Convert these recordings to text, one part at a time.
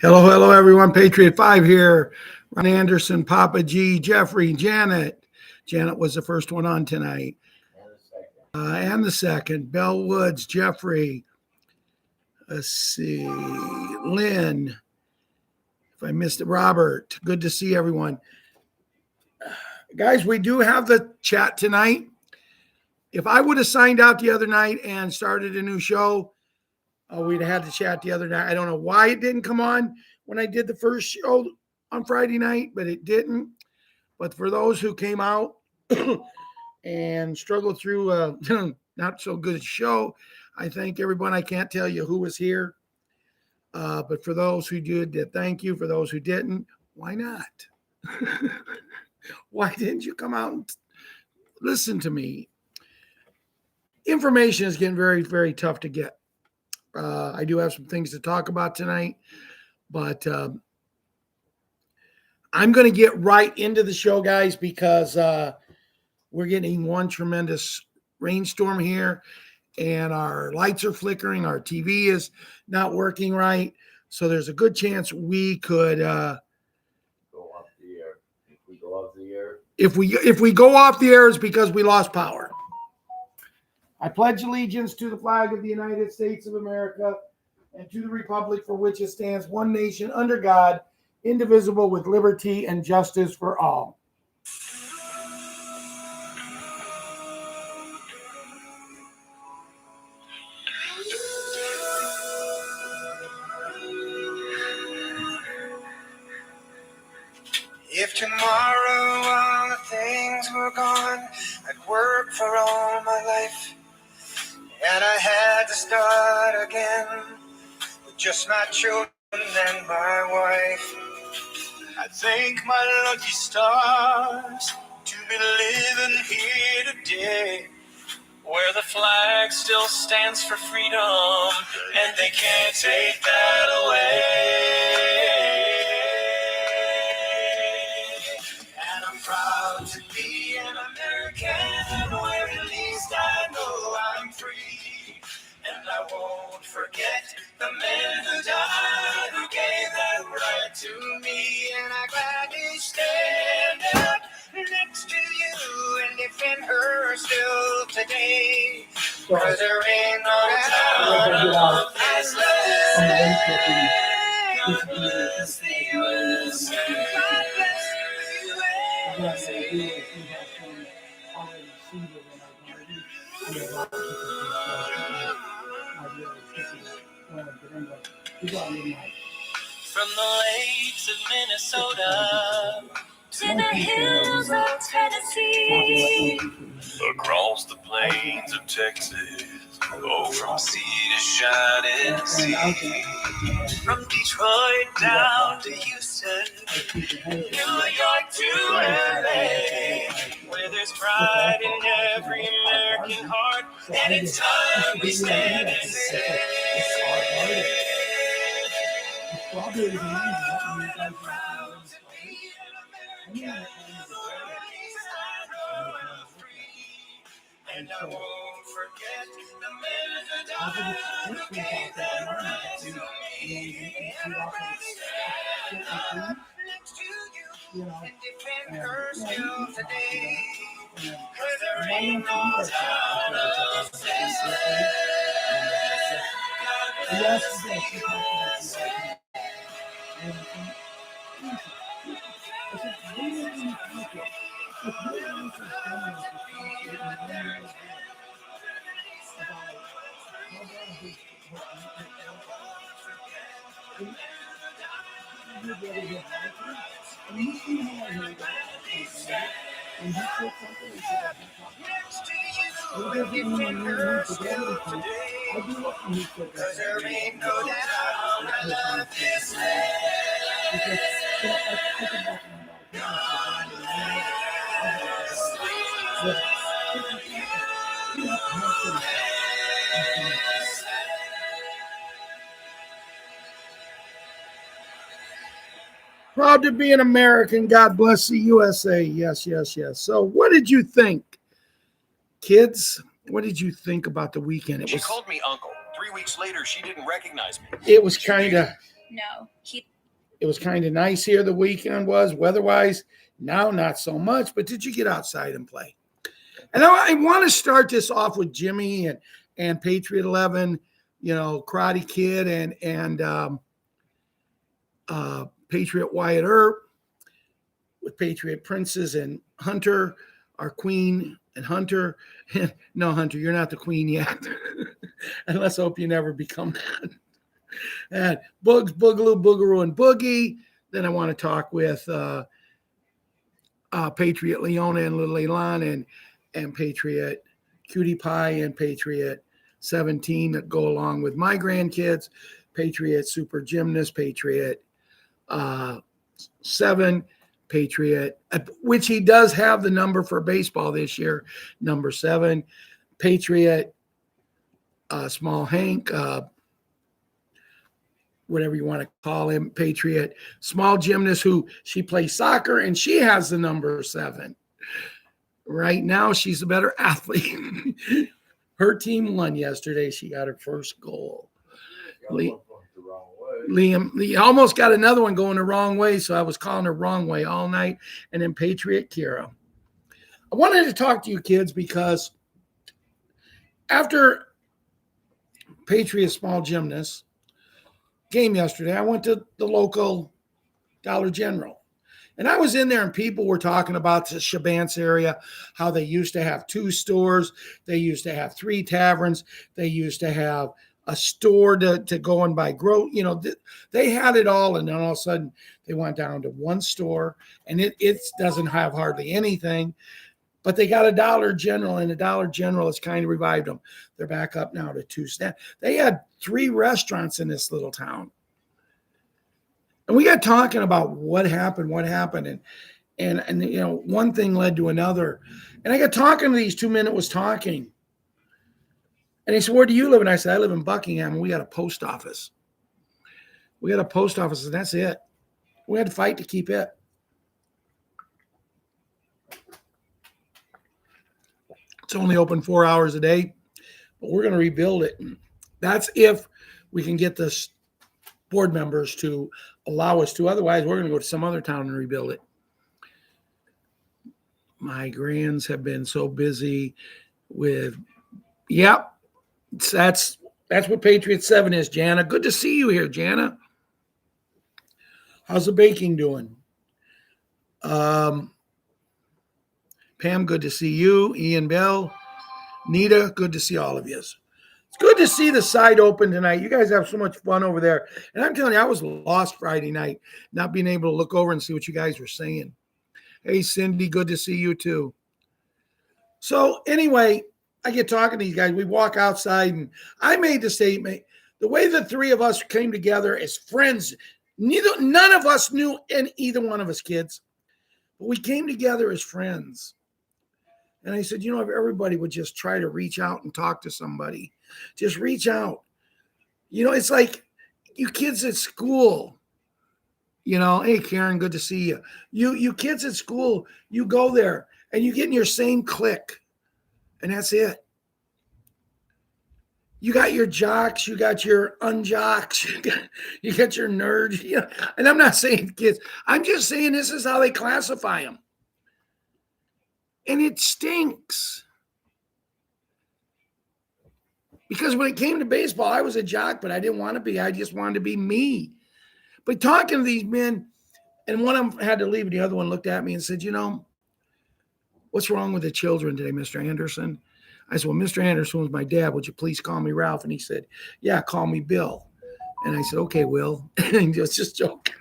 Hello, everyone. Patriot 5 here. Ron Anderson, Papa G, Jeffrey, Janet. Janet was the first one on tonight. And the second. Bell Woods, Jeffrey. Let's see. Lynn. If I missed it, Robert. Good to see everyone. Guys, we do have the chat tonight. If I would have signed out the other night and started a new show, we'd have had the chat the other night. I don't know why it didn't come on when I did the first show on Friday night, but it didn't. But for those who came out and struggled through a not so good show, I thank everyone. I can't tell you who was here. But for those who did, thank you. For those who didn't, why not? Why didn't you come out and listen to me? Information is getting very, very tough to get. I do have some things to talk about tonight, but I'm going to get right into the show, guys, because we're getting one tremendous rainstorm here, and our lights are flickering. Our TV is not working right, so there's a good chance we could go off the air. If we go off the air, if we go off the air, it's because we lost power. I pledge allegiance to the flag of the United States of America and to the republic for which it stands, one nation under God, indivisible, with liberty and justice for all. If tomorrow all the things were gone, I'd work for all my life. And I had to start again with just my children and my wife. I thank my lucky stars to be living here today, where the flag still stands for freedom and they can't take that away. And I'm proud to be an American, where at least I know I'm free. And I won't forget the men who died, who gave that right to me. And I gladly stand up next to you and defend her still today. 'Cause there ain't no doubt of this land. God bless the USA. God bless the USA. From the lakes of Minnesota to the hills of Tennessee, across the plains of Texas, oh, from sea to shining sea, from Detroit down to Houston, New York to LA, where there's pride in every American heart, and it's time we stand and say, I'm proud to be an American, I know I'm free, and I won't forget the men who died, who gave that right to me. And I'm proud to stand next to you and defend her still today, 'cause there ain't no doubt of this land. God bless the USA. Cause there ain't no doubt I love this land. Proud to be an American. God bless the USA. Yes. So what did you think, kids? What did you think about the weekend? She called me uncle. 3 weeks later, she didn't recognize me. It was kind of, No, It was kind of nice here. The weekend was weather-wise. Now, not so much. But did you get outside and play? And I want to start this off with Jimmy and Patriot 11, Karate Kid and Patriot Wyatt Earp, with Patriot Princess and Hunter, our queen and Hunter. No, Hunter, you're not the queen yet. And let's hope you never become that. And Bugs, Boogaloo, Boogaroo, and Boogie. Then I want to talk with Patriot Leona and Little Elon and Patriot Cutie Pie and Patriot 17 that go along with my grandkids. Patriot Super Gymnast, Patriot 7, Patriot, which he does have the number for baseball this year, number 7, Patriot Small Hank, whatever you want to call him, Patriot Small Gymnast, who she plays soccer, and she has the number 7. Right now, she's a better athlete. Her team won yesterday. She got her first goal. Liam almost got another one going the wrong way, so I was calling her wrong way all night. And then Patriot Kira. I wanted to talk to you kids because after Patriot Small Gymnast game yesterday, I went to the local Dollar General. And I was in there and people were talking about the Shabance area, how they used to have 2 stores. They used to have 3 taverns. They used to have a store to go and buy they had it all. And then all of a sudden they went down to 1 store, and it doesn't have hardly anything, but they got a Dollar General, and the Dollar General has kind of revived them. They're back up now to 2 stands. They had 3 restaurants in this little town. And we got talking about what happened, and one thing led to another. And I got talking to these 2 men that was talking. And he said, "Where do you live?" And I said, "I live in Buckingham, and we got a post office. We got a post office, and that's it. We had to fight to keep it." It's only open 4 hours a day, but we're going to rebuild it. That's if we can get the board members to allow us to. Otherwise, we're going to go to some other town and rebuild it. My grands have been so busy with, that's what Patriot 7 is, Jana. Good to see you here, Jana. How's the baking doing? Pam, good to see you. Ian Bell, Nita, good to see all of you. It's good to see the site open tonight. You guys have so much fun over there. And I'm telling you, I was lost Friday night, not being able to look over and see what you guys were saying. Hey, Cindy, good to see you too. So anyway, I get talking to these guys. We walk outside, and I made the statement, the way the 3 of us came together as friends, none of us knew either one of us kids, but we came together as friends. And I said, if everybody would just try to reach out and talk to somebody, just reach out. It's like you kids at school, hey, Karen, good to see you. You kids at school, you go there and you get in your same clique, and that's it. You got your jocks, you got your unjocks, you got your nerds. And I'm not saying kids. I'm just saying this is how they classify them. And it stinks. Because when it came to baseball, I was a jock, but I didn't want to be. I just wanted to be me. But talking to these men, and one of them had to leave, and the other one looked at me and said, what's wrong with the children today, Mr. Anderson? I said, well, Mr. Anderson was my dad. Would you please call me Ralph? And he said, yeah, call me Bill. And I said, okay, Will. And he was just joking.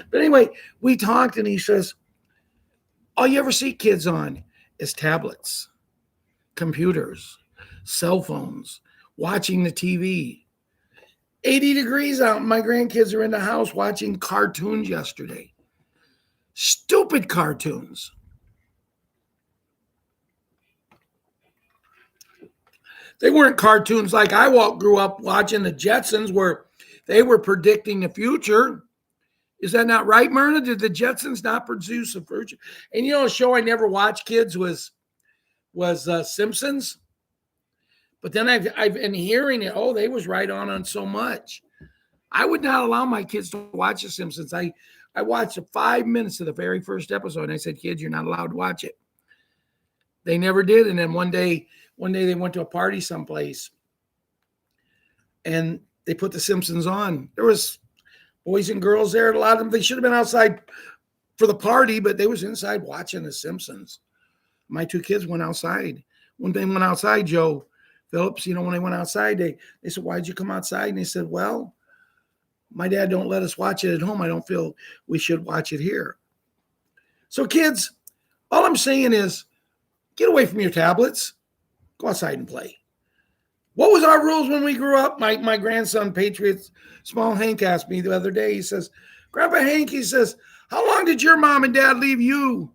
But anyway, we talked, and he says, all you ever see kids on is tablets, computers, cell phones, watching the TV. 80 degrees out, and my grandkids are in the house watching cartoons yesterday. Stupid cartoons. They weren't cartoons like I grew up watching the Jetsons, where they were predicting the future. Is that not right, Myrna? Did the Jetsons not produce the future? And a show I never watched, kids, was Simpsons. But then I've been hearing it. Oh, they was right on so much. I would not allow my kids to watch The Simpsons. I watched 5 minutes of the very first episode, and I said, kids, you're not allowed to watch it. They never did. And then one day they went to a party someplace, and they put The Simpsons on. There was boys and girls there. A lot of them, they should have been outside for the party, but they was inside watching The Simpsons. My two kids went outside. When they went outside, Joe Phillips, when they went outside, they said, why'd you come outside? And they said, well, my dad don't let us watch it at home. I don't feel we should watch it here. So kids, all I'm saying is get away from your tablets. Go outside and play. What was our rules when we grew up? My grandson, Patriots, small Hank, asked me the other day. He says, Grandpa Hank, he says, how long did your mom and dad leave you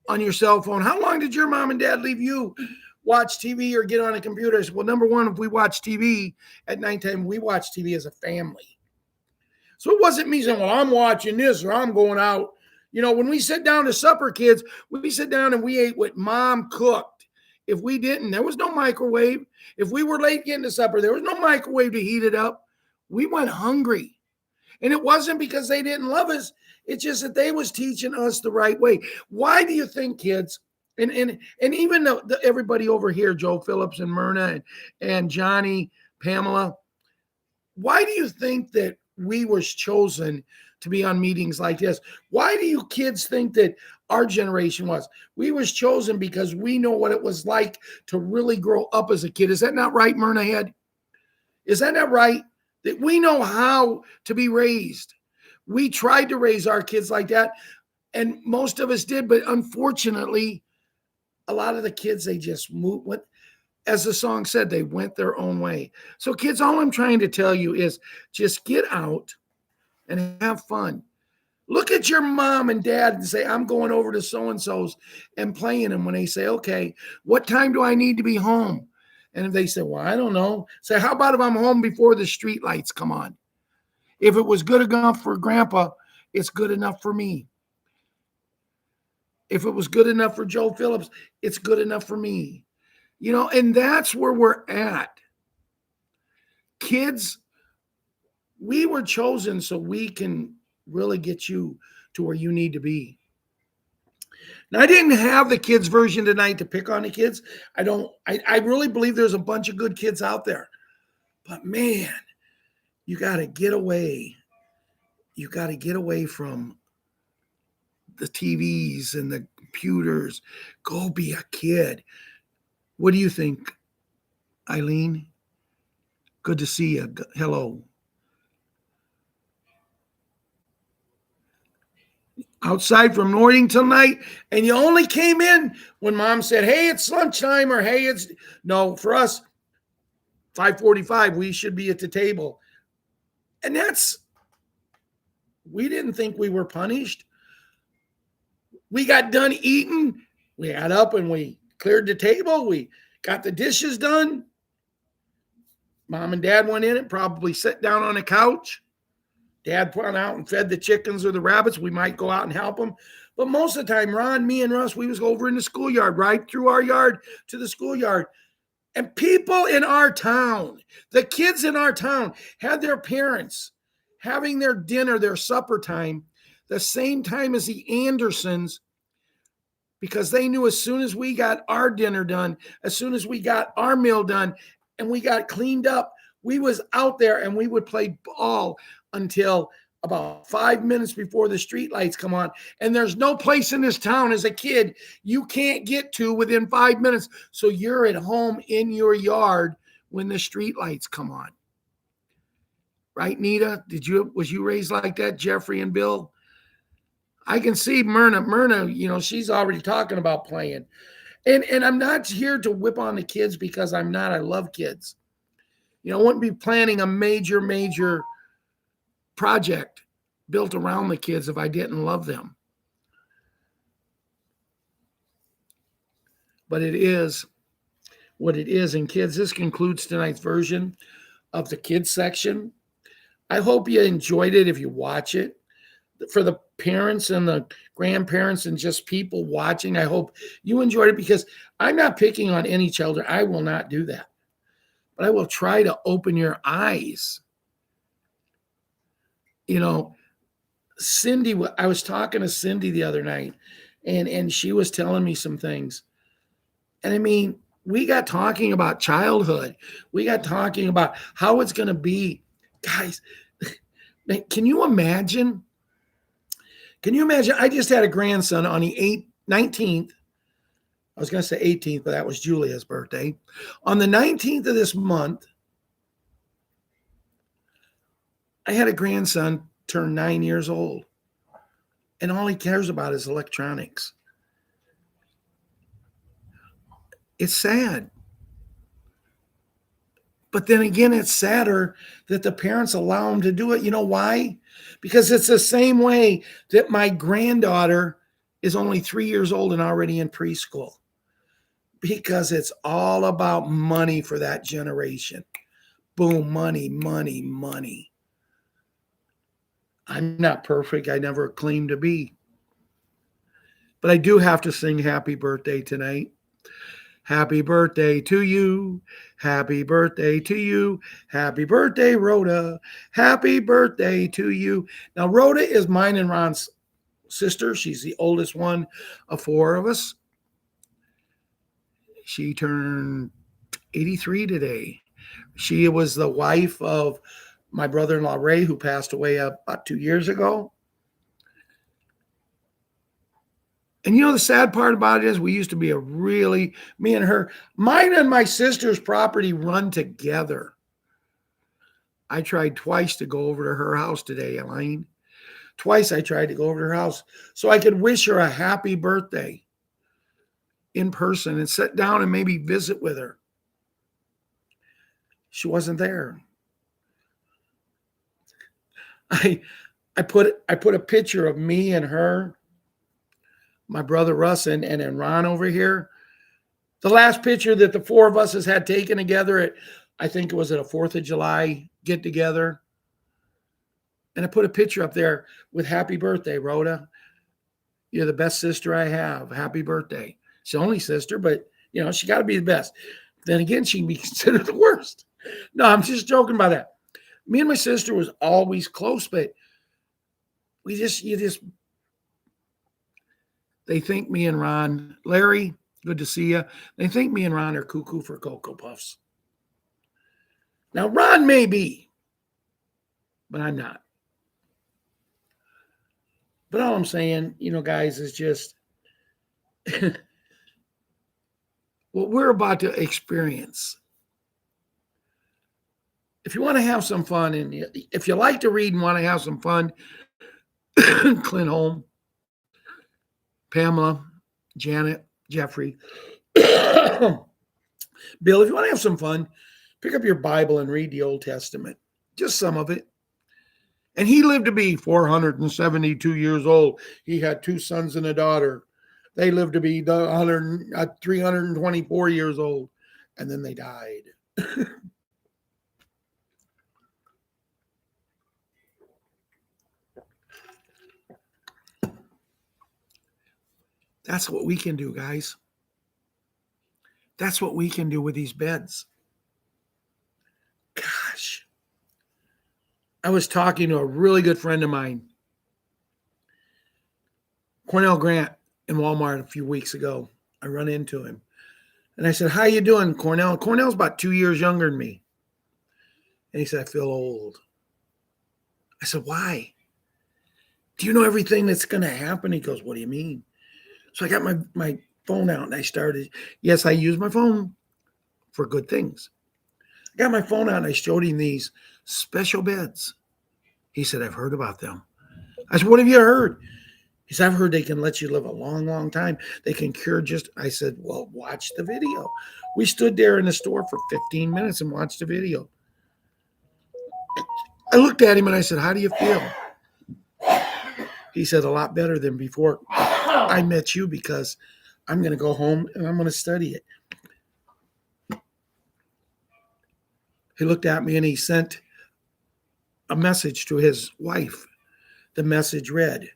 on your cell phone? How long did your mom and dad leave you watch TV or get on a computer? I said, well, number one, if we watch TV at nighttime, we watch TV as a family. So it wasn't me saying, well, I'm watching this or I'm going out. When we sit down to supper, kids, we sit down and we ate what mom cooked. If we didn't, there was no microwave. If we were late getting to supper, there was no microwave to heat it up. We went hungry. And it wasn't because they didn't love us. It's just that they was teaching us the right way. Why do you think, kids, and even everybody over here, Joe Phillips and Myrna and Johnny, Pamela, why do you think that we was chosen to be on meetings like this? Why do you kids think that our generation was? We was chosen because we know what it was like to really grow up as a kid. Is that not right, Myrna Head? Is that not right? That we know how to be raised. We tried to raise our kids like that, and most of us did, but unfortunately, a lot of the kids, they just went, as the song said, they went their own way. So kids, all I'm trying to tell you is just get out and have fun. Look at your mom and dad and say, I'm going over to so-and-so's and playing them. When they say, okay, what time do I need to be home? And if they say, well, I don't know, say, how about if I'm home before the street lights come on? If it was good enough for Grandpa, it's good enough for me. If it was good enough for Joe Phillips, it's good enough for me. And that's where we're at. Kids, we were chosen so we can really get you to where you need to be. Now, I didn't have the kids version tonight to pick on the kids. I really believe there's a bunch of good kids out there. But man, you got to get away. You got to get away from the TVs and the computers. Go be a kid. What do you think, Eileen? Good to see you. Hello. Outside from morning till night, and you only came in when mom said, hey, it's lunchtime, or hey, no, for us, 5:45, we should be at the table. And we didn't think we were punished. We got done eating. We got up and we cleared the table. We got the dishes done. Mom and dad went in and probably sat down on a couch. Dad went out and fed the chickens or the rabbits. We might go out and help them. But most of the time, Ron, me, and Russ, we was over in the schoolyard, right through our yard to the schoolyard. And people in our town, the kids in our town, had their parents having their dinner, their supper time, the same time as the Andersons, because they knew as soon as we got our dinner done, as soon as we got our meal done, and we got cleaned up, we was out there and we would play ball until about 5 minutes before the street lights come on. And there's no place in this town as a kid you can't get to within 5 minutes. So you're at home in your yard when the street lights come on. Right, Nita? Was you raised like that, Jeffrey and Bill? I can see Myrna, she's already talking about playing. And I'm not here to whip on the kids because I'm not. I love kids. I wouldn't be planning a major project built around the kids if I didn't love them. But it is what it is. And kids, this concludes tonight's version of the kids section. I hope you enjoyed it if you watch it. For the parents and the grandparents and just people watching, I hope you enjoyed it, because I'm not picking on any child. I will not do that. But I will try to open your eyes You know, Cindy, I was talking to Cindy the other night, and she was telling me some things. And I mean, we got talking about childhood. We got talking about how it's going to be. Guys, man, can you imagine? Can you imagine? I just had a grandson on the 19th. I was going to say 18th, but that was Julia's birthday. On the 19th of this month, I had a grandson turn 9 years old. And all he cares about is electronics. It's sad. But then again, it's sadder that the parents allow them to do it. You know why? Because it's the same way that my granddaughter is only 3 years old and already in preschool. Because it's all about money for that generation. Boom, money, money, money. I'm not perfect. I never claimed to be. But I do have to sing happy birthday tonight. Happy birthday to you. Happy birthday to you. Happy birthday, Rhoda. Happy birthday to you. Now, Rhoda is mine and Ron's sister. She's the oldest one of four of us. She turned 83 today. She was the wife of my brother-in-law, Ray, who passed away about 2 years ago. And you know, the sad part about it is we used to be me and her, mine and my sister's property run together. I tried twice to go over to her house today, Elaine. Twice I tried to go over to her house so I could wish her a happy birthday in person and sit down and maybe visit with her. She wasn't there. I put a picture of me and her, my brother Russ, and Ron over here. The last picture that the four of us has had taken together at, I think it was at a 4th of July get together. And I put a picture up there with happy birthday, Rhoda. You're the best sister I have. Happy birthday. She's the only sister, but you know, she got to be the best. Then again, she can be considered the worst. No, I'm just joking about that. Me and my sister was always close, but they think me and Ron, Larry, good to see you. They think me and Ron are cuckoo for Cocoa Puffs. Now, Ron may be, but I'm not. But all I'm saying, you know, guys, is just what we're about to experience. If you want to have some fun, and if you like to read and want to have some fun, Clint Holm, Pamela, Janet, Jeffrey, Bill, if you want to have some fun, pick up your Bible and read the Old Testament, just some of it. And he lived to be 472 years old. He had 2 sons and a daughter. They lived to be 324 years old, and then they died. That's what we can do, guys. That's what we can do with these beds. Gosh. I was talking to a really good friend of mine, Cornell Grant, in Walmart a few weeks ago. I run into him. And I said, how you doing, Cornell? Cornell's about 2 years younger than me. And he said, I feel old. I said, why? Do you know everything that's going to happen? He goes, what do you mean? So I got my phone out and I started. Yes, I use my phone for good things. I got my phone out and I showed him these special beds. He said, I've heard about them. I said, what have you heard? He said, I've heard they can let you live a long, long time. They can cure I said, well, watch the video. We stood there in the store for 15 minutes and watched the video. I looked at him and I said, how do you feel? He said, a lot better than before I met you, because I'm going to go home and I'm going to study it. He looked at me and he sent a message to his wife. The message read,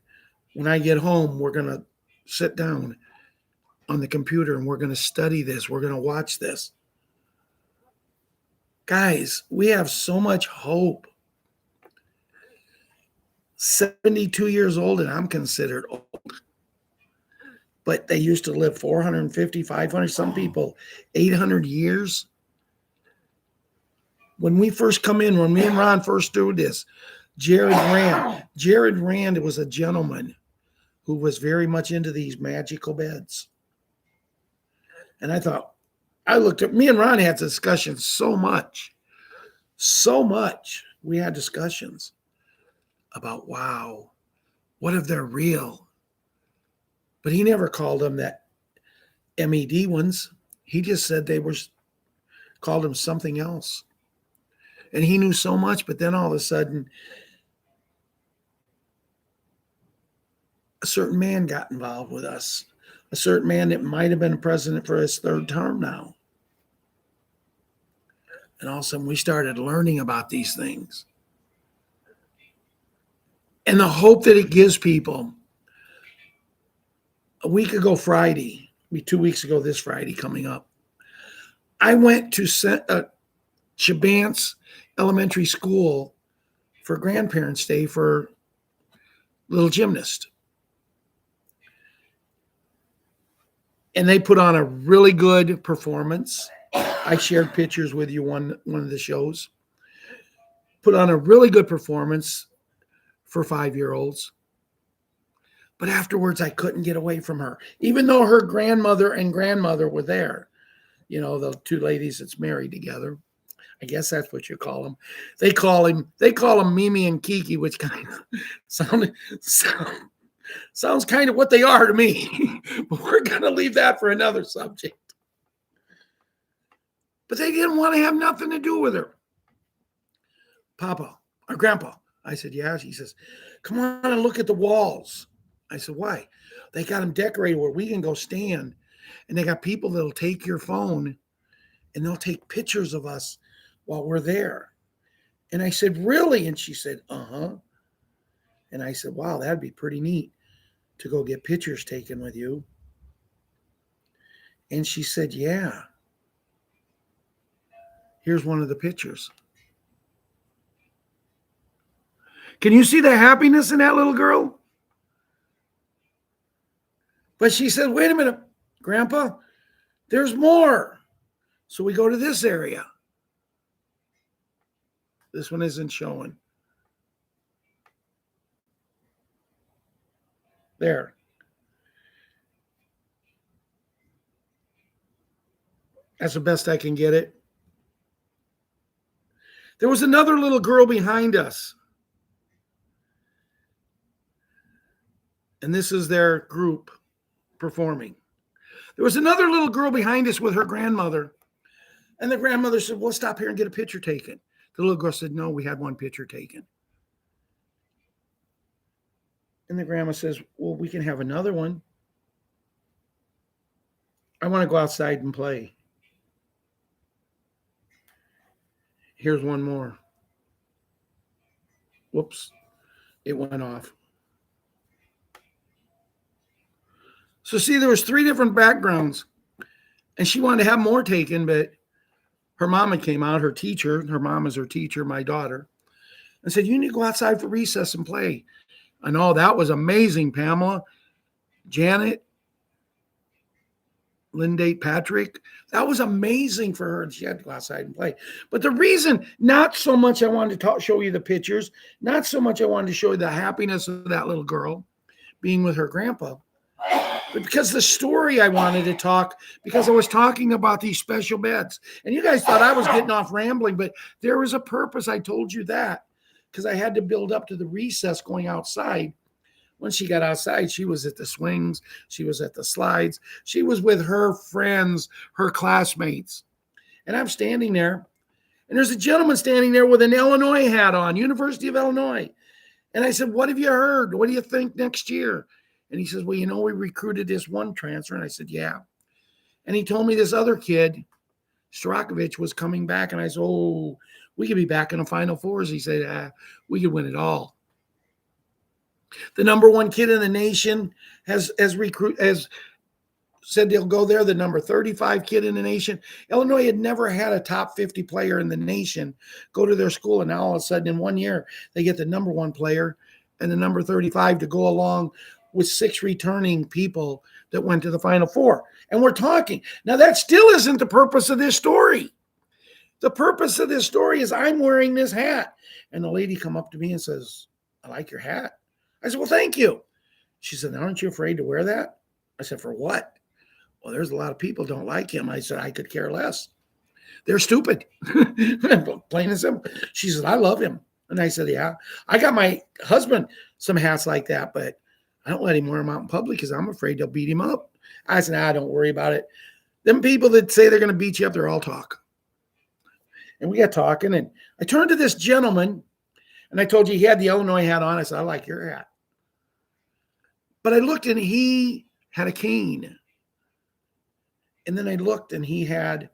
when I get home, we're going to sit down on the computer and we're going to study this. We're going to watch this. Guys, we have so much hope. 72 years old, and I'm considered old. But they used to live 450, 500, some people 800 years. When we first come in, when me and Ron first do this, Jared Rand was a gentleman who was very much into these magical beds. And I looked at, me and Ron had discussions so much. We had discussions about, wow, what if they're real? But he never called them that MED ones. He just said called them something else. And he knew so much, but then all of a sudden, a certain man got involved with us. A certain man that might have been president for his third term now. And all of a sudden, we started learning about these things. And the hope that it gives people. A week ago Friday, 2 weeks ago this Friday coming up, I went to Chabance Elementary School for Grandparents' Day for little gymnast. And they put on a really good performance. I shared pictures with you one of the shows. Put on a really good performance for 5-year-olds. But afterwards, I couldn't get away from her, even though her grandmother and grandmother were there. You know, the two ladies that's married together. I guess that's what you call them. They call them Mimi and Kiki, which kind of sounds kind of what they are to me. But we're going to leave that for another subject. But they didn't want to have nothing to do with her. Papa, or Grandpa. I said, yeah. He says, come on and look at the walls. I said, why? They got them decorated where we can go stand. And they got people that'll take your phone and they'll take pictures of us while we're there. And I said, really? And she said, uh-huh. And I said, wow, that'd be pretty neat to go get pictures taken with you. And she said, yeah. Here's one of the pictures. Can you see the happiness in that little girl? But she said, wait a minute, Grandpa, there's more. So we go to this area. This one isn't showing. There. That's the best I can get it. There was another little girl behind us. And this is their group performing. There was another little girl behind us with her grandmother. And the grandmother said, well, stop here and get a picture taken. The little girl said, no, we had one picture taken. And the grandma says, well, we can have another one. I want to go outside and play. Here's one more. Whoops. It went off. So see, there was 3 different backgrounds. And she wanted to have more taken, but her mama came out, her teacher, her mom is her teacher, my daughter, and said, you need to go outside for recess and play. I know that was amazing, Pamela, Janet, Lindate, Patrick. That was amazing for her. She had to go outside and play. But the reason, not so much I wanted to show you the pictures, not so much I wanted to show you the happiness of that little girl being with her grandpa, but because the story I wanted to talk, because I was talking about these special beds. And you guys thought I was getting off rambling, but there was a purpose. I told you that because I had to build up to the recess going outside. When she got outside, she was at the swings. She was at the slides. She was with her friends, her classmates. And I'm standing there, and there's a gentleman standing there with an Illinois hat on, University of Illinois. And I said, what have you heard? What do you think next year? And he says, well, you know, we recruited this one transfer. And I said, yeah. And he told me this other kid, Strakovich, was coming back. And I said, oh, we could be back in the Final Fours. He said, we could win it all. The number 1 kid in the nation has said they'll go there. The number 35 kid in the nation. Illinois had never had a top 50 player in the nation go to their school. And now all of a sudden in 1 year, they get the number 1 player and the number 35 to go along with 6 returning people that went to the Final Four. And we're talking. Now, that still isn't the purpose of this story. The purpose of this story is I'm wearing this hat. And the lady come up to me and says, I like your hat. I said, well, thank you. She said, aren't you afraid to wear that? I said, for what? Well, there's a lot of people don't like him. I said, I could care less. They're stupid. Plain and simple. She said, I love him. And I said, yeah. I got my husband some hats like that, but I don't let him wear them out in public because I'm afraid they'll beat him up. I said, don't worry about it. Them people that say they're going to beat you up, they're all talk. And we got talking, and I turned to this gentleman, and I told you he had the Illinois hat on. I said, I like your hat. But I looked, and he had a cane. And then I looked, and he had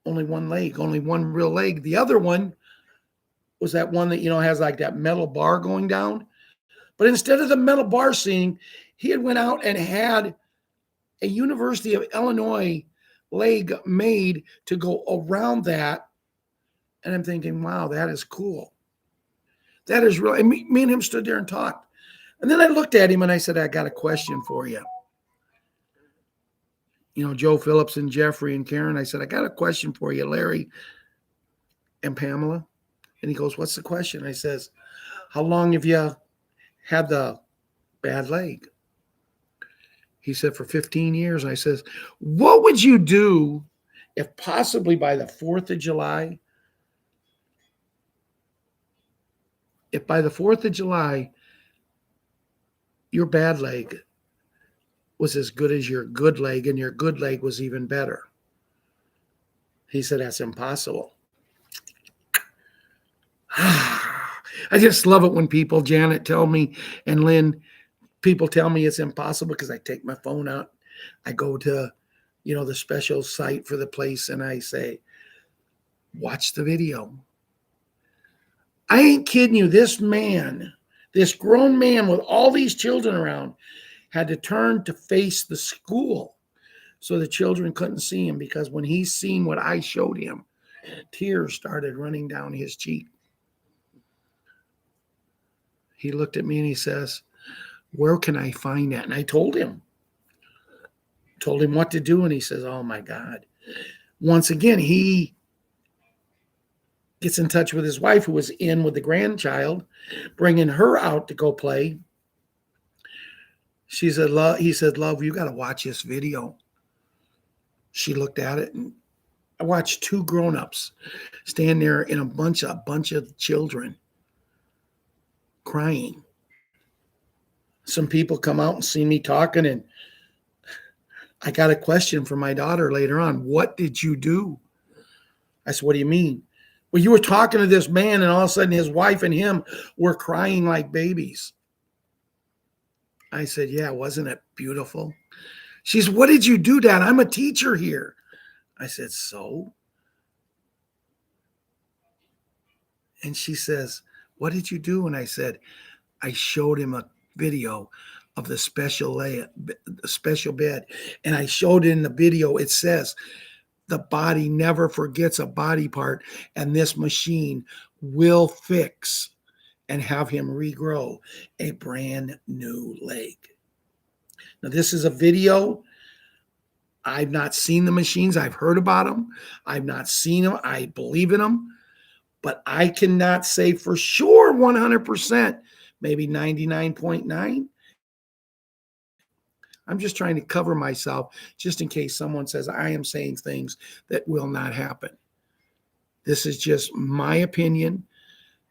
only one leg, only one real leg. The other one was that one that, has like that metal bar going down. But instead of the metal bar seating, he had went out and had a University of Illinois leg made to go around that. And I'm thinking, wow, that is cool. That is really, and me and him stood there and talked. And then I looked at him and I said, I got a question for you. Joe Phillips and Jeffrey and Karen, I said, I got a question for you, Larry and Pamela. And he goes, what's the question? I says, how long have you had the bad leg? He said, for 15 years. I says, what would you do if possibly by the 4th of July, your bad leg was as good as your good leg and your good leg was even better? He said, that's impossible. I just love it when people, Janet, tell me, and Lynn, people tell me it's impossible because I take my phone out. I go to, the special site for the place and I say, watch the video. I ain't kidding you. This man, this grown man with all these children around, had to turn to face the school so the children couldn't see him, because when he seen what I showed him, tears started running down his cheek. He looked at me and he says, where can I find that? And I told him what to do. And he says, oh my God. Once again, he gets in touch with his wife, who was in with the grandchild, bringing her out to go play. He said, love, you got to watch this video. She looked at it, and I watched 2 grown-ups stand there in a bunch of children crying. Some people come out and see me talking, and I got a question for my daughter later on. What did you do? I said, what do you mean? Well, you were talking to this man, and all of a sudden his wife and him were crying like babies. I said, yeah, wasn't it beautiful? She said, what did you do, Dad? I'm a teacher here. I said, so? And she says, what did you do? And I said, I showed him a video of the special bed. And I showed in the video, it says, the body never forgets a body part, and this machine will fix and have him regrow a brand new leg. Now, this is a video. I've not seen the machines. I've heard about them. I've not seen them. I believe in them. But I cannot say for sure 100%, maybe 99.9. I'm just trying to cover myself just in case someone says I am saying things that will not happen. This is just my opinion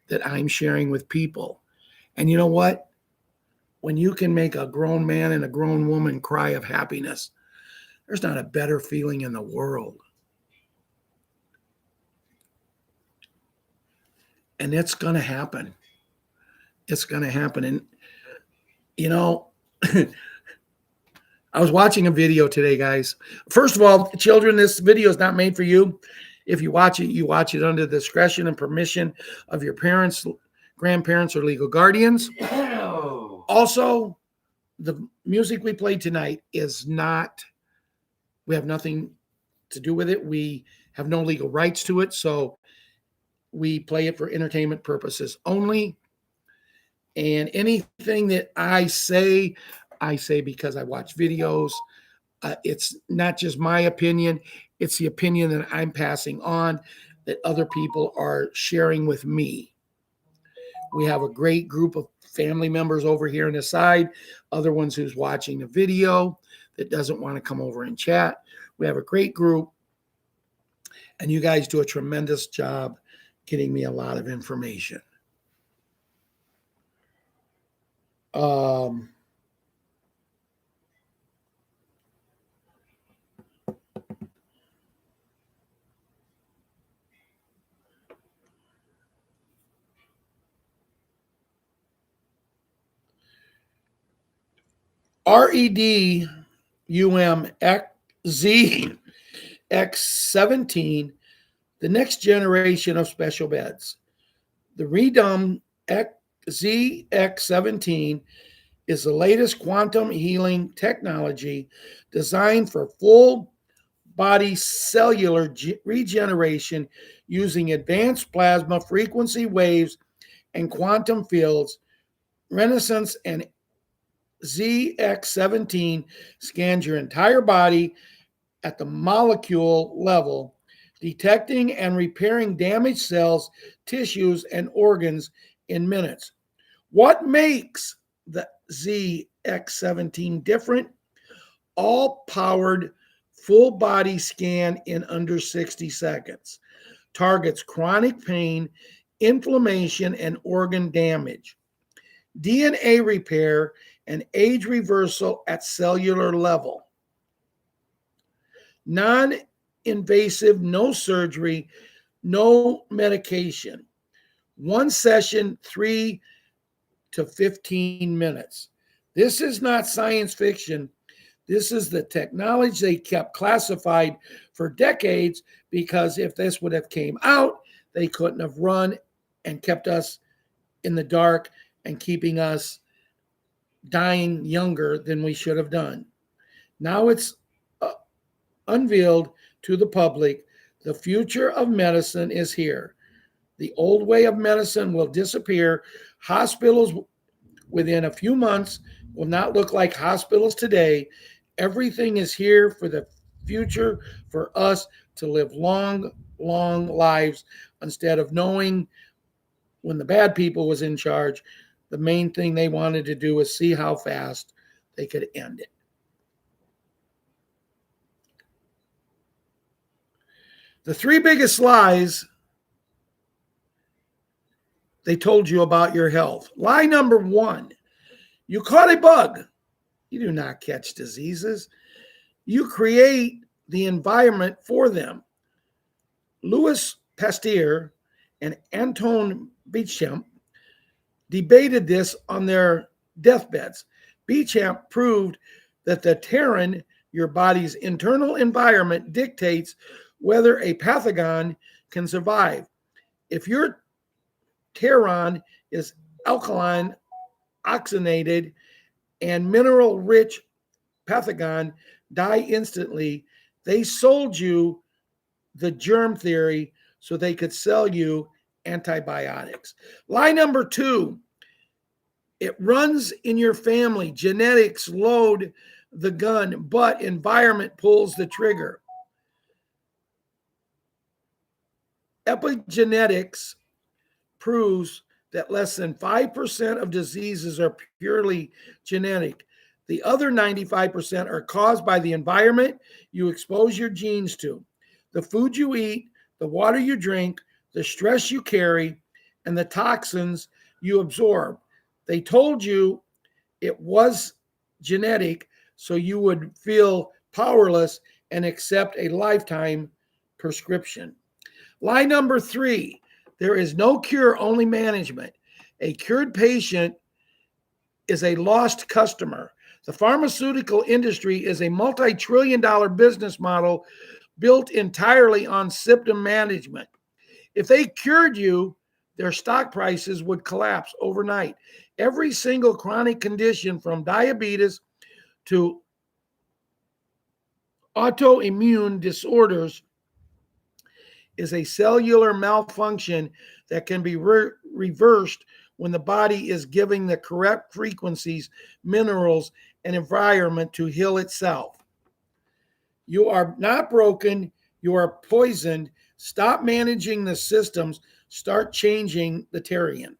that I'm sharing with people. And you know what? When you can make a grown man and a grown woman cry of happiness, there's not a better feeling in the world. And it's going to happen. It's going to happen. And, I was watching a video today, guys. First of all, children, this video is not made for you. If you watch it under the discretion and permission of your parents, grandparents, or legal guardians. Also, the music we played tonight is not, we have nothing to do with it. We have no legal rights to it. So we play it for entertainment purposes only. And anything that I say because I watch videos. It's not just my opinion, it's the opinion that I'm passing on that other people are sharing with me. We have a great group of family members over here on the side, other ones who's watching the video that doesn't want to come over and chat. We have a great group, and you guys do a tremendous job getting me a lot of information. REDUMZX17, the next generation of special beds. The Redum ZX17 is the latest quantum healing technology designed for full body cellular regeneration using advanced plasma frequency waves and quantum fields. Renaissance and ZX17 scans your entire body at the molecule level, detecting and repairing damaged cells, tissues, and organs in minutes. What makes the ZX17 different? All powered full body scan in under 60 seconds. Targets chronic pain, inflammation, and organ damage. DNA repair and age reversal at cellular level. Non-invasive, no surgery, no medication. One session, 3 to 15 minutes. This is not science fiction. This is the technology they kept classified for decades, because if this would have came out, they couldn't have run and kept us in the dark and keeping us dying younger than we should have done. Now it's unveiled to the public. The future of medicine is here. The old way of medicine will disappear. Hospitals within a few months will not look like hospitals today. Everything is here for the future, for us to live long, long lives instead of knowing when the bad people was in charge, the main thing they wanted to do was see how fast they could end it. The 3 biggest lies they told you about your health. Lie number 1, you caught a bug. You do not catch diseases. You create the environment for them. Louis Pasteur and Anton Béchamp debated this on their deathbeds. Béchamp proved that the terrain, your body's internal environment, dictates whether a pathogen can survive. If your terrain is alkaline, oxygenated, and mineral-rich, pathogen die instantly. They sold you the germ theory so they could sell you antibiotics. Lie number 2, it runs in your family. Genetics load the gun, but environment pulls the trigger. Epigenetics proves that less than 5% of diseases are purely genetic. The other 95% are caused by the environment you expose your genes to, the food you eat, the water you drink, the stress you carry, and the toxins you absorb. They told you it was genetic, so you would feel powerless and accept a lifetime prescription. Lie number 3, there is no cure, only management. A cured patient is a lost customer. The pharmaceutical industry is a multi-trillion-dollar business model built entirely on symptom management. If they cured you, their stock prices would collapse overnight. Every single chronic condition, from diabetes to autoimmune disorders, is a cellular malfunction that can be reversed when the body is giving the correct frequencies, minerals, and environment to heal itself. You are not broken. You are poisoned. Stop managing the systems. Start changing the terrain.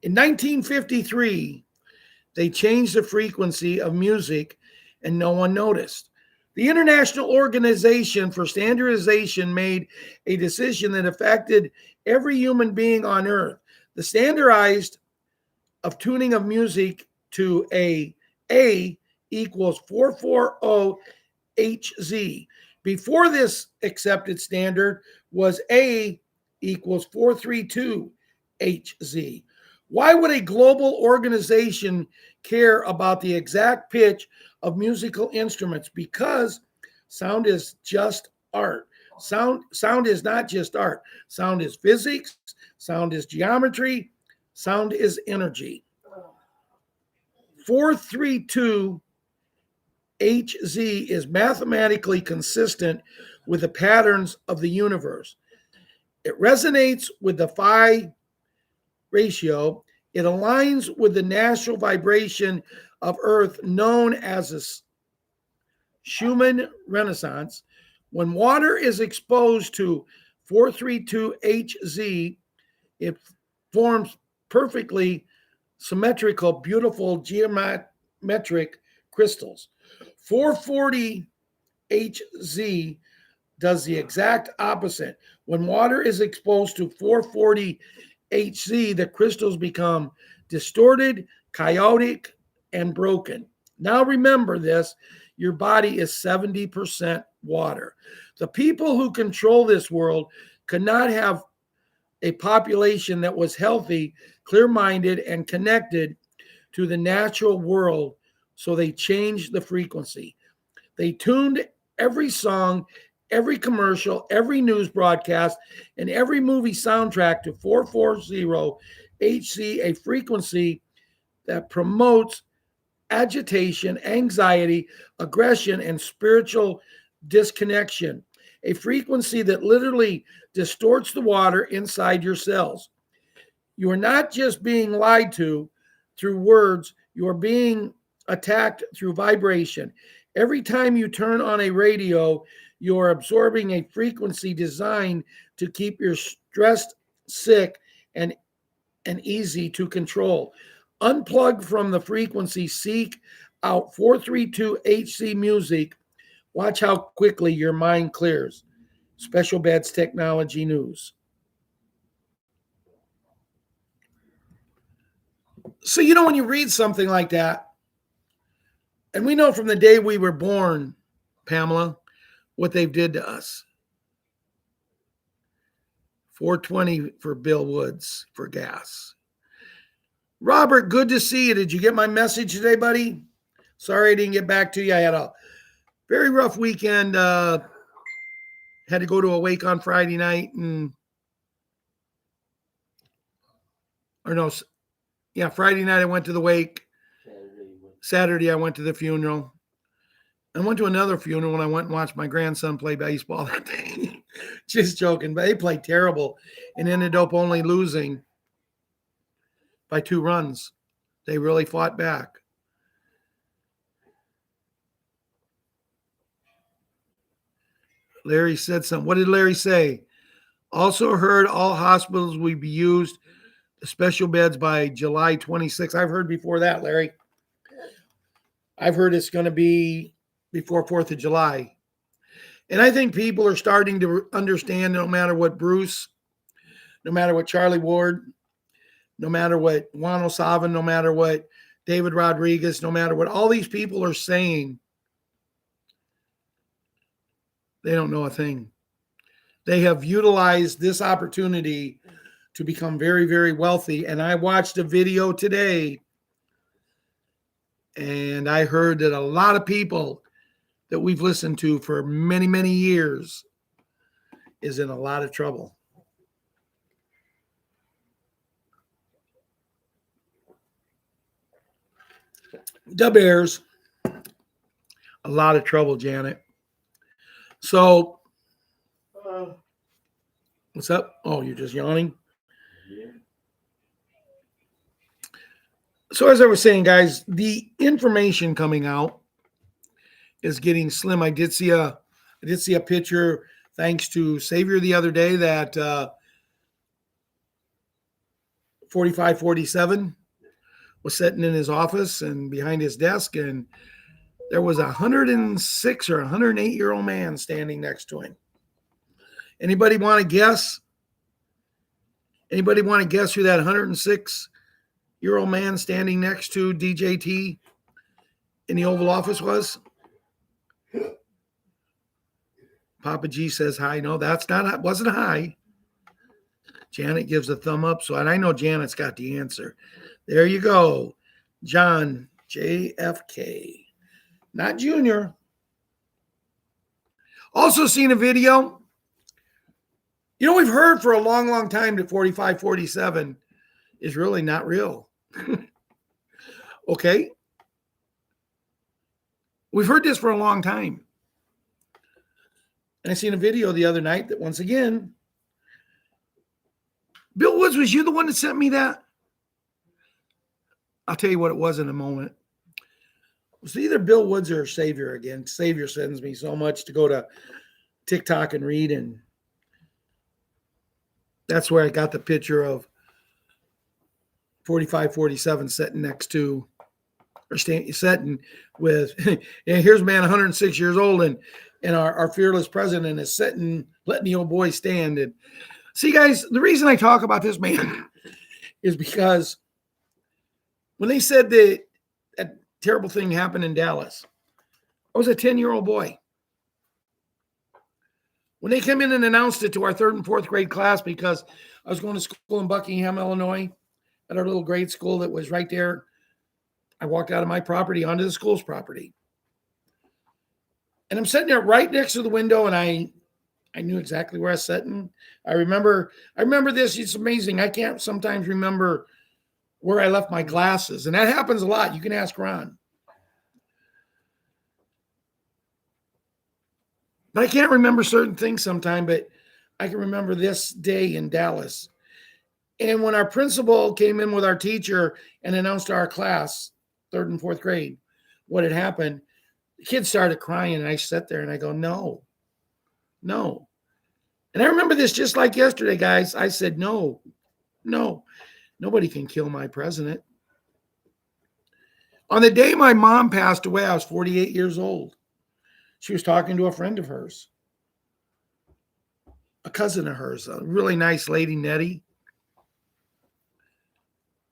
In 1953, they changed the frequency of music and no one noticed. The International Organization for Standardization made a decision that affected every human being on earth. The standardized of tuning of music to A equals 440 HZ. Before this accepted standard was A equals 432 HZ. Why would a global organization care about the exact pitch of musical instruments? Because sound is just art. Sound is not just art. Sound is physics. Sound is geometry. Sound is energy. 432 HZ is mathematically consistent with the patterns of the universe. It resonates with the phi ratio. It aligns with the natural vibration of Earth known as the Schumann resonance. When water is exposed to 432 HZ, it forms perfectly symmetrical, beautiful geometric crystals. 440 HZ does the exact opposite. When water is exposed to 440 HZ, the crystals become distorted, chaotic, and broken. Now remember this, your body is 70% water. The people who control this world could not have a population that was healthy, clear-minded, and connected to the natural world, so they changed the frequency. They tuned every song, every commercial, every news broadcast, and every movie soundtrack to 440 HZ, a frequency that promotes agitation, anxiety, aggression, and spiritual disconnection. A frequency that literally distorts the water inside your cells. You are not just being lied to through words, you are being attacked through vibration. Every time you turn on a radio, you are absorbing a frequency designed to keep you stressed, sick, and easy to control. Unplug from the frequency, seek out 432 HZ music. Watch how quickly your mind clears. Special Beds Technology News. So, when you read something like that, and we know from the day we were born, Pamela, what they've did to us. 420 for Bill Woods for gas. Robert, good to see you. Did you get my message today, buddy? Sorry I didn't get back to you. I had a very rough weekend. Had to go to a wake on Friday night Friday night I went to the wake. Saturday I went to the funeral. I went to another funeral when I went and watched my grandson play baseball that day. Just joking, but they played terrible and ended up only losing by 2 runs. They really fought back. Larry said something. What did Larry say? Also heard all hospitals will be used, special beds by July 26th. I've heard before that, Larry. I've heard it's going to be before 4th of July. And I think people are starting to understand, no matter what Bruce, no matter what Charlie Ward, no matter what Juan O'Sullivan, no matter what David Rodriguez, no matter what all these people are saying, they don't know a thing. They have utilized this opportunity to become very, very wealthy. And I watched a video today, and I heard that a lot of people that we've listened to for many, many years is in a lot of trouble. The Bears, a lot of trouble, Janet. So What's up? Oh, you're just yawning? Yeah. So as I was saying, guys, the information coming out is getting slim. I did see a picture, thanks to Savior the other day, that 4547 was sitting in his office and behind his desk, and there was a 106 or 108-year-old man standing next to him. Anybody want to guess? Anybody want to guess who that 106-year-old man standing next to DJT in the Oval Office was? Papa G says hi. No, wasn't hi. Janet gives a thumb up. So, and I know Janet's got the answer. There you go. John JFK. Not Junior. Also seen a video. You know, we've heard for a long, long time that 4547 is really not real. Okay? We've heard this for a long time. And I seen a video the other night that, once again, Bill Woods, was you the one that sent me that? I'll tell you what it was in a moment. It was either Bill Woods or Savior again. Savior sends me so much to go to TikTok and read, and that's where I got the picture of 4547 sitting next to, or sitting with, here's a man 106 years old, and our fearless president is sitting, letting the old boy stand. And see, guys, the reason I talk about this man is because when they said that that terrible thing happened in Dallas, I was a 10-year-old boy. When they came in and announced it to our 3rd and 4th grade class, because I was going to school in Buckingham, Illinois, at our little grade school that was right there. I walked out of my property onto the school's property. And I'm sitting there right next to the window, and I knew exactly where I was sitting. I remember this. It's amazing. I can't sometimes remember where I left my glasses. And that happens a lot. You can ask Ron. But I can't remember certain things sometimes, but I can remember this day in Dallas. And when our principal came in with our teacher and announced to our class, 3rd and 4th grade, what had happened, the kids started crying, and I sat there and I go, no. And I remember this just like yesterday, guys. I said, no, nobody can kill my president. On the day my mom passed away, I was 48 years old. She was talking to a friend of hers, a cousin of hers, a really nice lady, Nettie.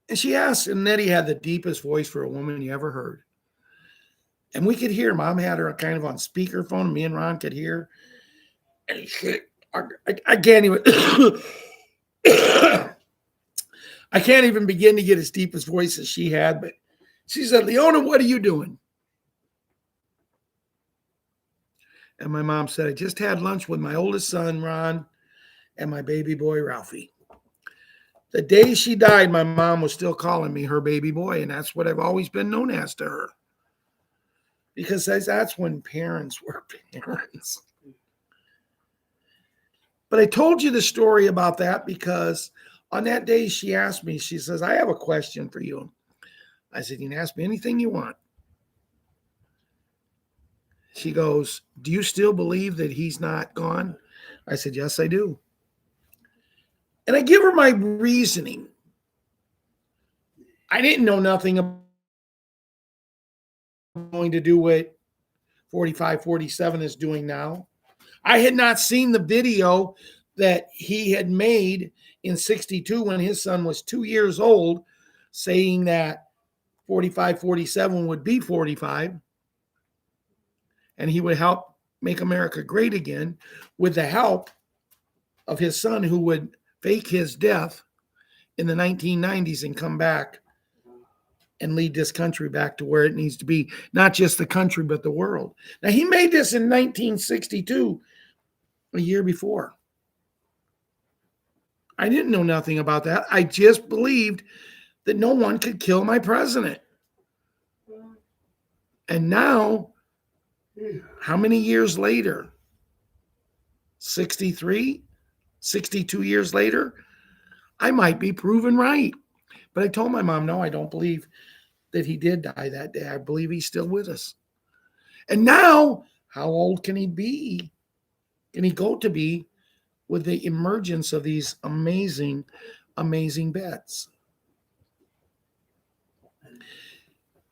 And she asked, and Nettie had the deepest voice for a woman you ever heard. And we could hear, Mom had her kind of on speakerphone, and me and Ron could hear. And I can't even, I can't even begin to get as deep as voice as she had. But she said, Leona, what are you doing? And my mom said, I just had lunch with my oldest son, Ron, and my baby boy, Ralphie. The day she died, my mom was still calling me her baby boy, and that's what I've always been known as to her. Because that's when parents were parents. But I told you the story about that because on that day she asked me, she says, I have a question for you. I said, you can ask me anything you want. She goes, do you still believe that he's not gone? I said, yes, I do. And I give her my reasoning. I didn't know nothing about going to do what 4547 is doing now. I had not seen the video that he had made in 62 when his son was 2 years old, saying that 4547 would be 45 and he would help make America great again with the help of his son, who would fake his death in the 1990s and come back and lead this country back to where it needs to be, not just the country, but the world. Now, he made this in 1962, a year before. I didn't know nothing about that. I just believed that no one could kill my president. And now, how many years later? 63? 62 years later, I might be proven right. But I told my mom, no, I don't believe that he did die that day. I believe he's still with us. And now, how old can he be? Can he go to be with the emergence of these amazing, amazing bets?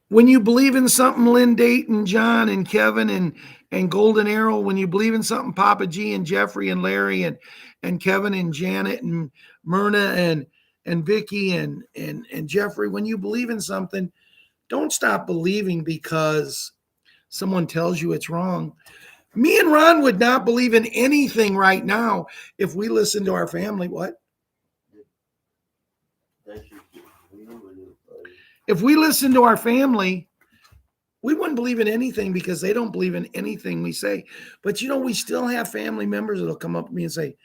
When you believe in something, Lynn Dayton, John and Kevin and Golden Arrow, when you believe in something, Papa G and Jeffrey and Larry and Kevin and Janet and Myrna and Vicky and Jeffrey, when you believe in something, don't stop believing because someone tells you it's wrong. Me and Ron would not believe in anything right now if we listened to our family. What? If we listened to our family, we wouldn't believe in anything because they don't believe in anything we say. But we still have family members that'll come up to me and say,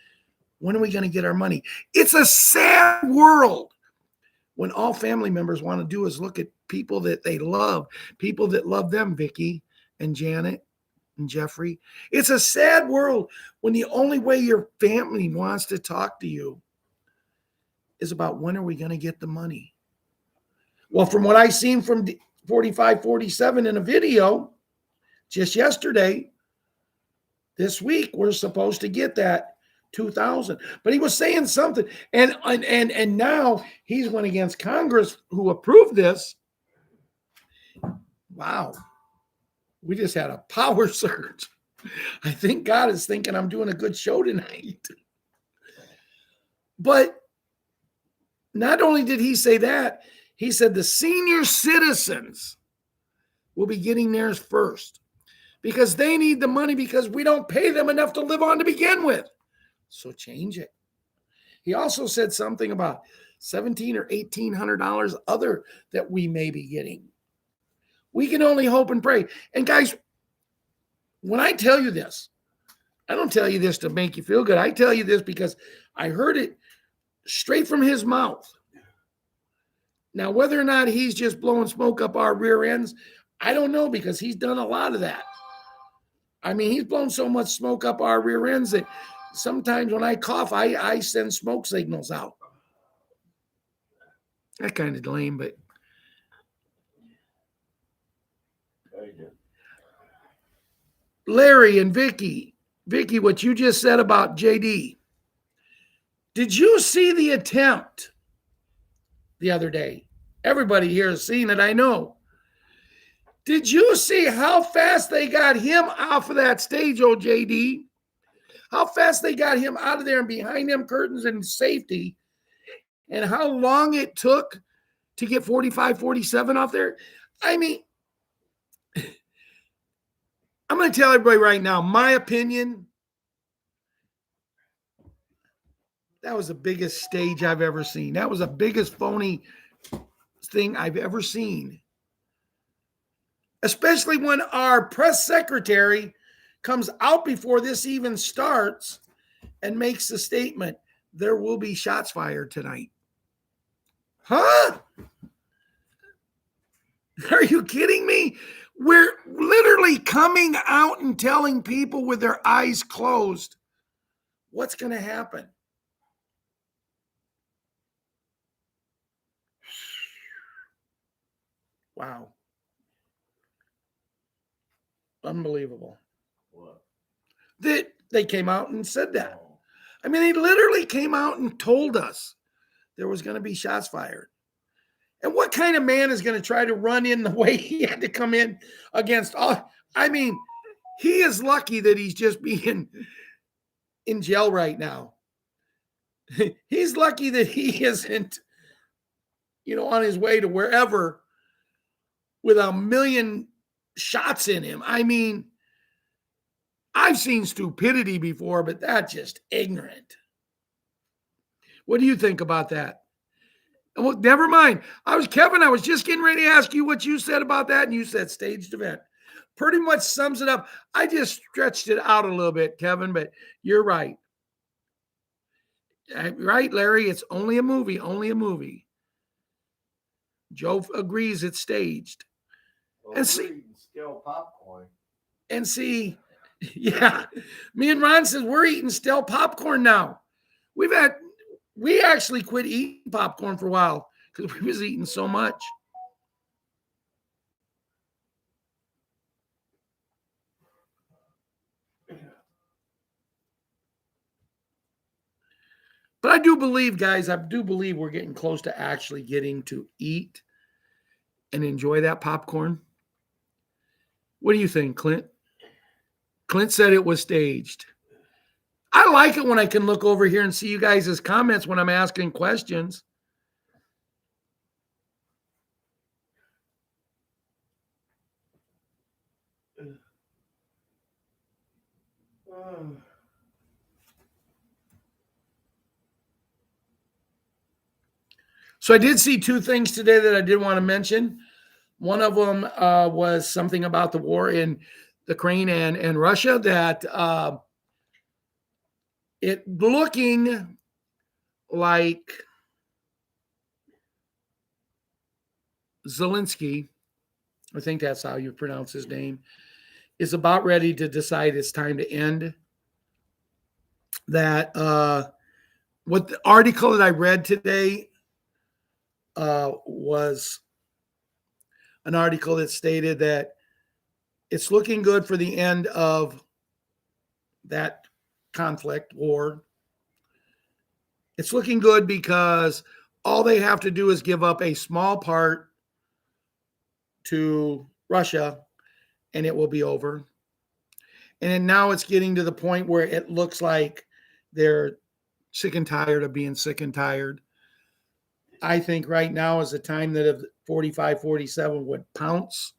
when are we going to get our money? It's a sad world when all family members want to do is look at people that they love, people that love them, Vicky and Janet and Jeffrey. It's a sad world when the only way your family wants to talk to you is about when are we going to get the money? Well, from what I seen from 4547 in a video just yesterday, this week, we're supposed to get that 2,000. But he was saying something. And now he's went against Congress who approved this. Wow. We just had a power surge. I think God is thinking I'm doing a good show tonight. But not only did he say that, he said the senior citizens will be getting theirs first because they need the money because we don't pay them enough to live on to begin with. So change it. He also said something about $1,700 or $1,800 other that we may be getting. We can only hope and pray. And guys, when I tell you this, I don't tell you this to make you feel good. I tell you this because I heard it straight from his mouth. Now, whether or not he's just blowing smoke up our rear ends, I don't know because he's done a lot of that. I mean, he's blown so much smoke up our rear ends that sometimes when I cough, I send smoke signals out. That kind of lame, but Larry and Vicky, what you just said about JD. Did you see the attempt the other day? Everybody here has seen it, I know. Did you see how fast they got him off of that stage, JD? How fast they got him out of there and behind them curtains and safety, and how long it took to get 45-47 off there? I mean, I'm going to tell everybody right now, my opinion, that was the biggest stage I've ever seen. That was the biggest phony thing I've ever seen. Especially when our press secretary comes out before this even starts and makes the statement, there will be shots fired tonight. Huh? Are you kidding me? We're literally coming out and telling people with their eyes closed what's going to happen. Wow. Unbelievable. What? That they came out and said that. I mean, they literally came out and told us there was going to be shots fired. And what kind of man is going to try to run in the way he had to come in against all? I mean, he is lucky that he's just being in jail right now. He's lucky that he isn't, on his way to wherever with 1 million shots in him. I mean, I've seen stupidity before, but that's just ignorant. What do you think about that? Well, never mind. Kevin, I was just getting ready to ask you what you said about that, and you said staged event. Pretty much sums it up. I just stretched it out a little bit, Kevin, but you're right. Right, Larry? It's only a movie, Joe agrees it's staged. Well, and see, still popcorn. And see, yeah, me and Ron says we're eating stale popcorn now. We actually quit eating popcorn for a while because we was eating so much. But I do believe, guys, we're getting close to actually getting to eat and enjoy that popcorn. What do you think, Clint? Clint said it was staged. I like it when I can look over here and see you guys' comments when I'm asking questions. So I did see two things today that I did want to mention. One of them was something about the war in Ukraine and Russia, that it looking like Zelensky, I think that's how you pronounce his name, is about ready to decide it's time to end. That what the article that I read today was an article that stated that it's looking good for the end of that conflict, war. It's looking good because all they have to do is give up a small part to Russia and it will be over. And then now it's getting to the point where it looks like they're sick and tired of being sick and tired. I think right now is the time that if 45, 47 would pounce,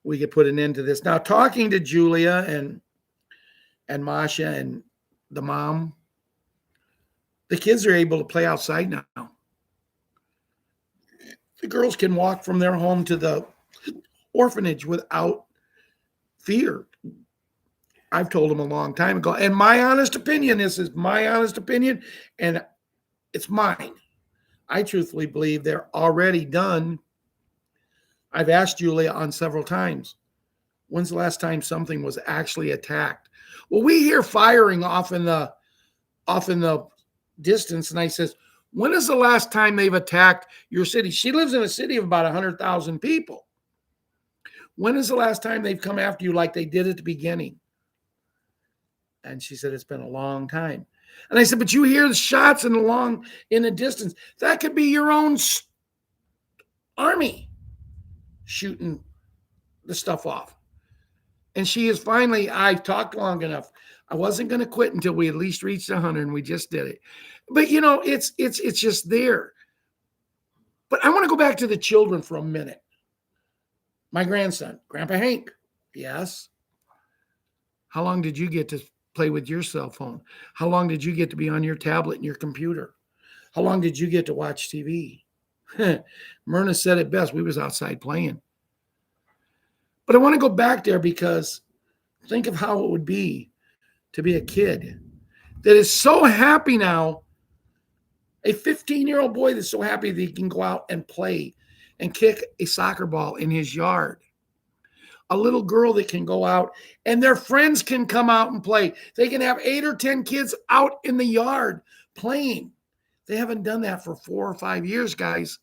we could put an end to this. Now, talking to Julia and Masha and the mom, the kids are able to play outside now. The girls can walk from their home to the orphanage without fear. I've told them a long time ago. And my honest opinion, this is my honest opinion, and it's mine. I truthfully believe they're already done. I've asked Julia on several times, when's the last time something was actually attacked? Well, we hear firing off in the distance, and I says, when is the last time they've attacked your city? She lives in a city of about 100,000 people. When is the last time they've come after you like they did at the beginning? And she said, it's been a long time. And I said, but you hear the shots in the distance. That could be your own army shooting the stuff off. And she is finally, I talked long enough. I wasn't going to quit until we at least reached 100, and we just did it. But, you know, it's just there. But I want to go back to the children for a minute. My grandson, Grandpa Hank. Yes. How long did you get to play with your cell phone? How long did you get to be on your tablet and your computer? How long did you get to watch TV? Myrna said it best. We was outside playing. But I want to go back there because think of how it would be to be a kid that is so happy now, a 15-year-old boy that's so happy that he can go out and play and kick a soccer ball in his yard. A little girl that can go out and their friends can come out and play. They can have 8 or 10 kids out in the yard playing. They haven't done that for 4 or 5 years, guys.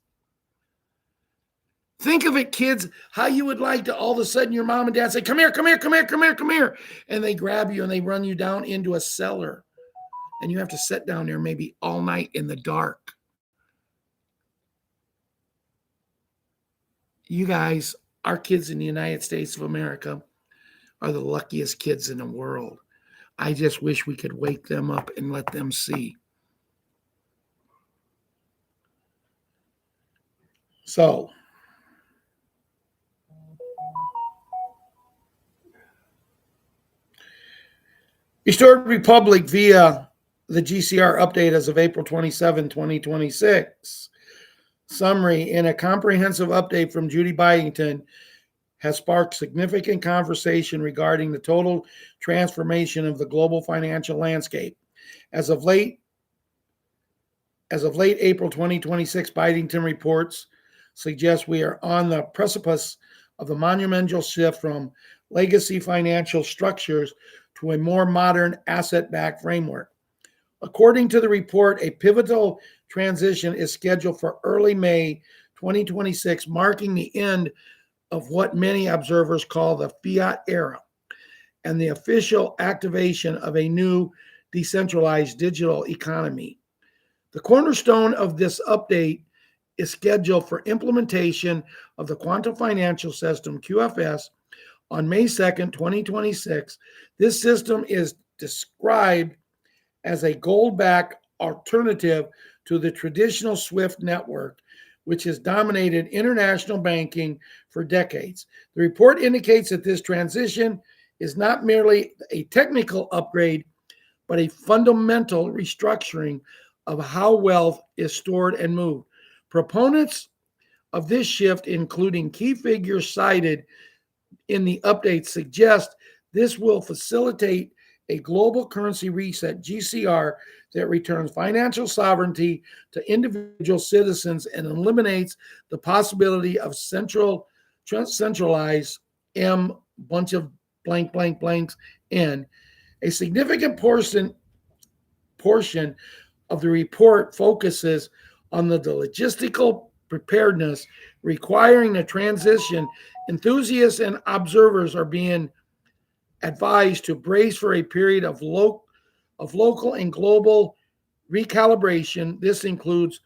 Think of it, kids, how you would like to all of a sudden your mom and dad say, come here, come here, come here, come here, come here. And they grab you and they run you down into a cellar. And you have to sit down there maybe all night in the dark. You guys, our kids in the United States of America are the luckiest kids in the world. I just wish we could wake them up and let them see. So, Restored Republic via the GCR update as of April 27, 2026. Summary: in a comprehensive update from Judy Byington, has sparked significant conversation regarding the total transformation of the global financial landscape. As of late April 2026, Byington reports suggest we are on the precipice of the monumental shift from legacy financial structures to a more modern asset-backed framework. According to the report, a pivotal transition is scheduled for early May 2026, marking the end of what many observers call the fiat era and the official activation of a new decentralized digital economy. The cornerstone of this update is scheduled for implementation of the Quantum Financial System, QFS, on May 2nd, 2026. This system is described as a gold-backed alternative to the traditional SWIFT network, which has dominated international banking for decades. The report indicates that this transition is not merely a technical upgrade, but a fundamental restructuring of how wealth is stored and moved. Proponents of this shift, including key figures cited in the update, suggest this will facilitate a global currency reset, GCR, that returns financial sovereignty to individual citizens and eliminates the possibility of centralized bunch of blanks in. A significant portion of the report focuses on the logistical preparedness requiring the transition. Enthusiasts and observers are being advised to brace for a period of local and global recalibration. This includes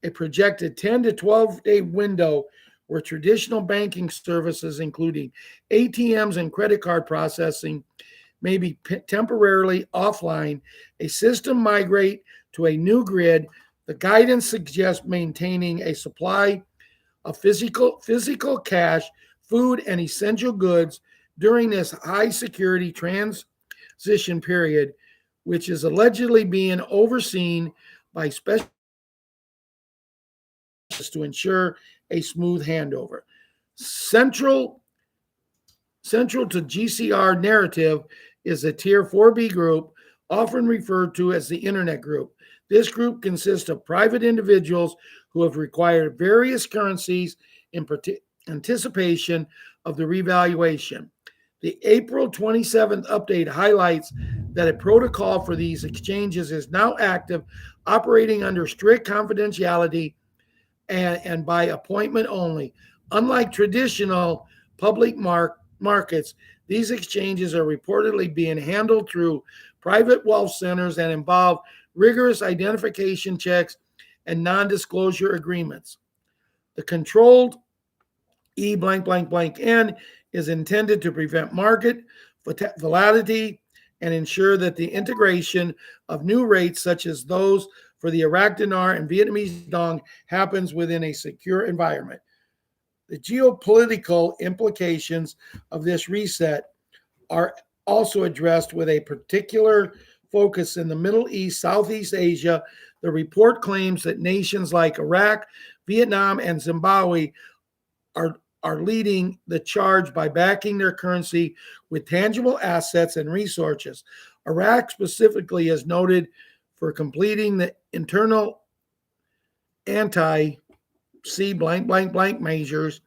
a projected 10 to 12 day window where traditional banking services, including ATMs and credit card processing, may be temporarily offline. A system migrate to a new grid. The guidance suggests maintaining a supply of physical cash, food, and essential goods during this high security transition period, which is allegedly being overseen by specialists to ensure a smooth handover. Central to GCR narrative is a Tier 4B group, often referred to as the Internet Group. This group consists of private individuals who have required various currencies in anticipation of the revaluation. The April 27th update highlights that a protocol for these exchanges is now active, operating under strict confidentiality and by appointment only. Unlike traditional public markets, these exchanges are reportedly being handled through private wealth centers and involve rigorous identification checks and non-disclosure agreements. The controlled N is intended to prevent market volatility and ensure that the integration of new rates such as those for the Iraq dinar and Vietnamese dong happens within a secure environment. The geopolitical implications of this reset are also addressed with a particular focus in the Middle East, Southeast Asia. The report claims that nations like Iraq, Vietnam, and Zimbabwe are leading the charge by backing their currency with tangible assets and resources. Iraq specifically is noted for completing the internal anti-C measures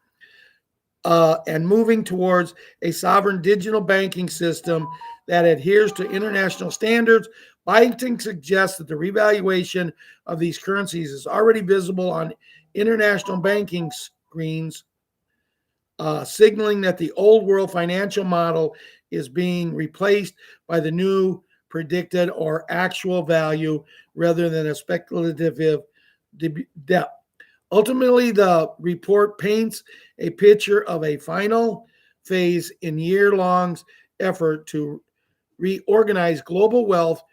and moving towards a sovereign digital banking system that adheres to international standards. Biden suggests that the revaluation of these currencies is already visible on international banking screens, signaling that the old world financial model is being replaced by the new predicted or actual value rather than a speculative depth. Ultimately, the report paints a picture of a final phase in year-long effort to reorganize global wealth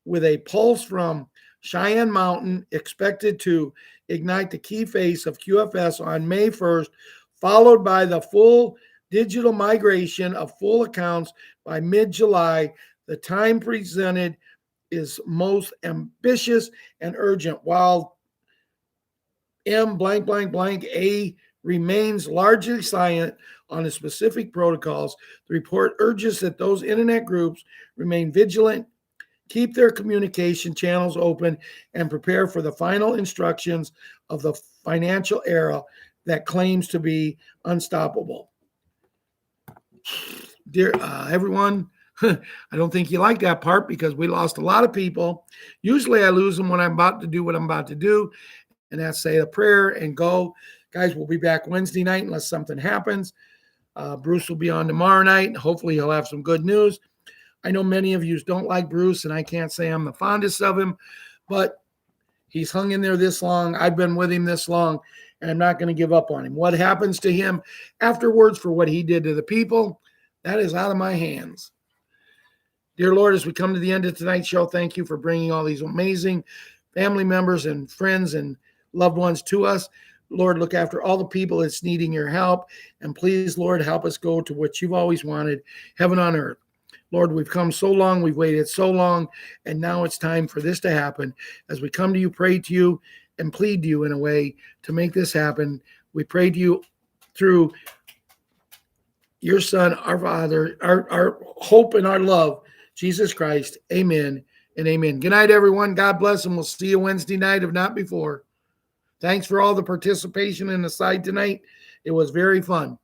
with a pulse from Cheyenne Mountain expected to ignite the key phase of QFS on May 1st, followed by the full digital migration of full accounts by mid-July. The time presented is most ambitious and urgent. While A remains largely silent on the specific protocols, the report urges that those internet groups remain vigilant, keep their communication channels open, and prepare for the final instructions of the financial era that claims to be unstoppable. Dear everyone, I don't think you like that part because we lost a lot of people. Usually I lose them when I'm about to do what I'm about to do, and that's say a prayer and go. Guys, we'll be back Wednesday night unless something happens. Bruce will be on tomorrow night, and hopefully he'll have some good news. I know many of you don't like Bruce, and I can't say I'm the fondest of him, but he's hung in there this long. I've been with him this long, and I'm not going to give up on him. What happens to him afterwards for what he did to the people, that is out of my hands. Dear Lord, as we come to the end of tonight's show, thank you for bringing all these amazing family members and friends and loved ones to us. Lord, look after all the people that's needing your help. And please, Lord, help us go to what you've always wanted, heaven on earth. Lord, we've come so long, we've waited so long, and now it's time for this to happen. As we come to you, pray to you, and plead to you in a way to make this happen, we pray to you through your Son, our Father, our hope and our love, Jesus Christ. Amen and amen. Good night, everyone. God bless, and we'll see you Wednesday night, if not before. Thanks for all the participation in the side tonight. It was very fun.